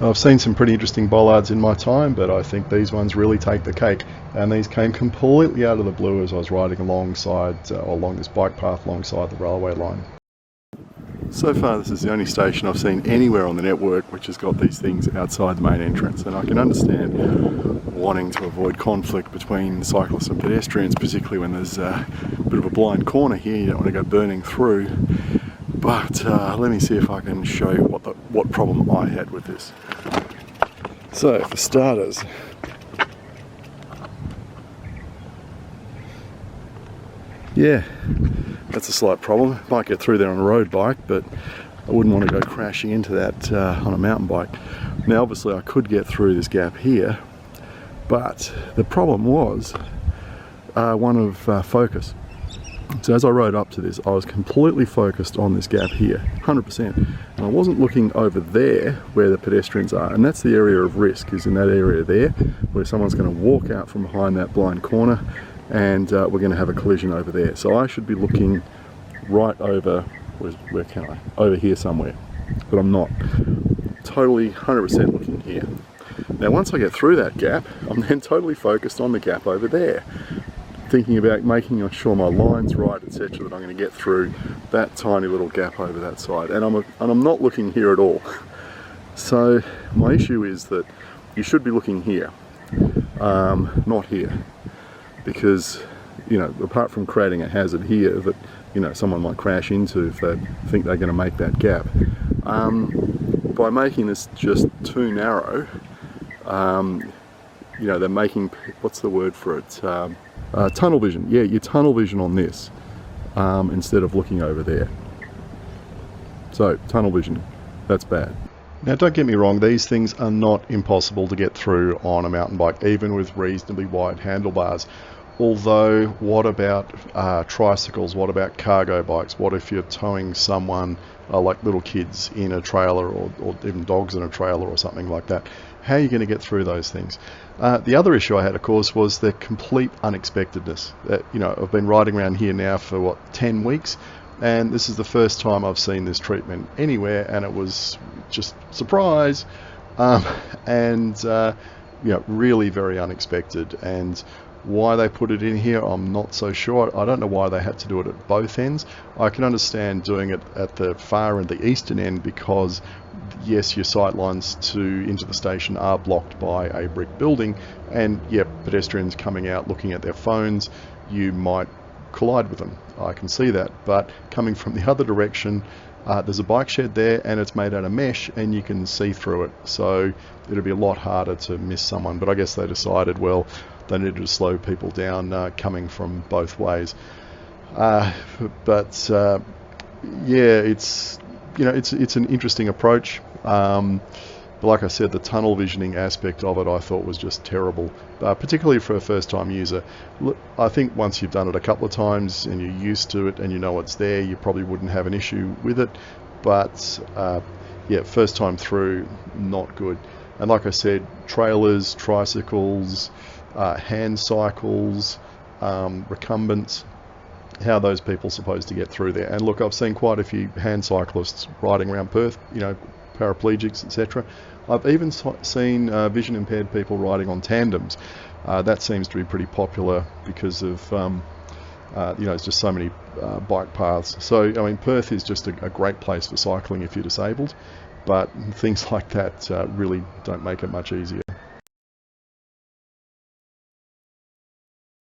I've seen some pretty interesting bollards in my time, but I think these ones really take the cake. And these came completely out of the blue as I was riding alongside, along this bike path alongside the railway line. So far this is the only station I've seen anywhere on the network which has got these things outside the main entrance, and I can understand wanting to avoid conflict between cyclists and pedestrians, particularly when there's a bit of a blind corner here. You don't want to go burning through. But let me see if I can show you what problem I had with this. So for starters, yeah, that's a slight problem. Might get through there on a road bike, but I wouldn't want to go crashing into that on a mountain bike. Now obviously I could get through this gap here, but the problem was one of focus. So as I rode up to this, I was completely focused on this gap here, 100%. And I wasn't looking over there where the pedestrians are, and that's the area of risk, is in that area there, where someone's going to walk out from behind that blind corner, and we're going to have a collision over there. So I should be looking right over, where can I? Over here somewhere, but I'm not. Totally 100% looking here. Now once I get through that gap, I'm then totally focused on the gap over there, thinking about making sure my line's right, etc., that I'm going to get through that tiny little gap over that side, and I'm not looking here at all. So my issue is that you should be looking here, not here, because, you know, apart from creating a hazard here that, you know, someone might crash into if they think they're going to make that gap, by making this just too narrow, you know, they're making, what's the word for it? Tunnel vision. Yeah, you tunnel vision on this instead of looking over there. So tunnel vision, that's bad. Now don't get me wrong, these things are not impossible to get through on a mountain bike, even with reasonably wide handlebars. Although, what about tricycles? What about cargo bikes? What if you're towing someone, like little kids in a trailer, or even dogs in a trailer or something like that? How are you going to get through those things? The other issue I had, of course, was the complete unexpectedness. You know, I've been riding around here now for 10 weeks, and this is the first time I've seen this treatment anywhere, and it was just surprise, and you know, really very unexpected. And why they put it in here, I'm not so sure. I don't know why they had to do it at both ends. I can understand doing it at the far end, the eastern end, because yes, your sight lines into the station are blocked by a brick building, and yeah, pedestrians coming out looking at their phones, you might collide with them. I can see that. But coming from the other direction, there's a bike shed there, and it's made out of mesh, and you can see through it, so it'll be a lot harder to miss someone. But I guess they decided, well, they needed to slow people down coming from both ways. Yeah, it's, you know, it's an interesting approach. But like I said, the tunnel visioning aspect of it I thought was just terrible, particularly for a first-time user. Look, I think once you've done it a couple of times and you're used to it and you know it's there, you probably wouldn't have an issue with it. But yeah, first time through, not good. And like I said, trailers, tricycles, hand cycles, recumbents, how are those people supposed to get through there? And look, I've seen quite a few hand cyclists riding around Perth, you know, paraplegics, etc. I've even seen vision impaired people riding on tandems. That seems to be pretty popular because of you know, it's just so many bike paths. So I mean, Perth is just a great place for cycling if you're disabled, but things like that really don't make it much easier.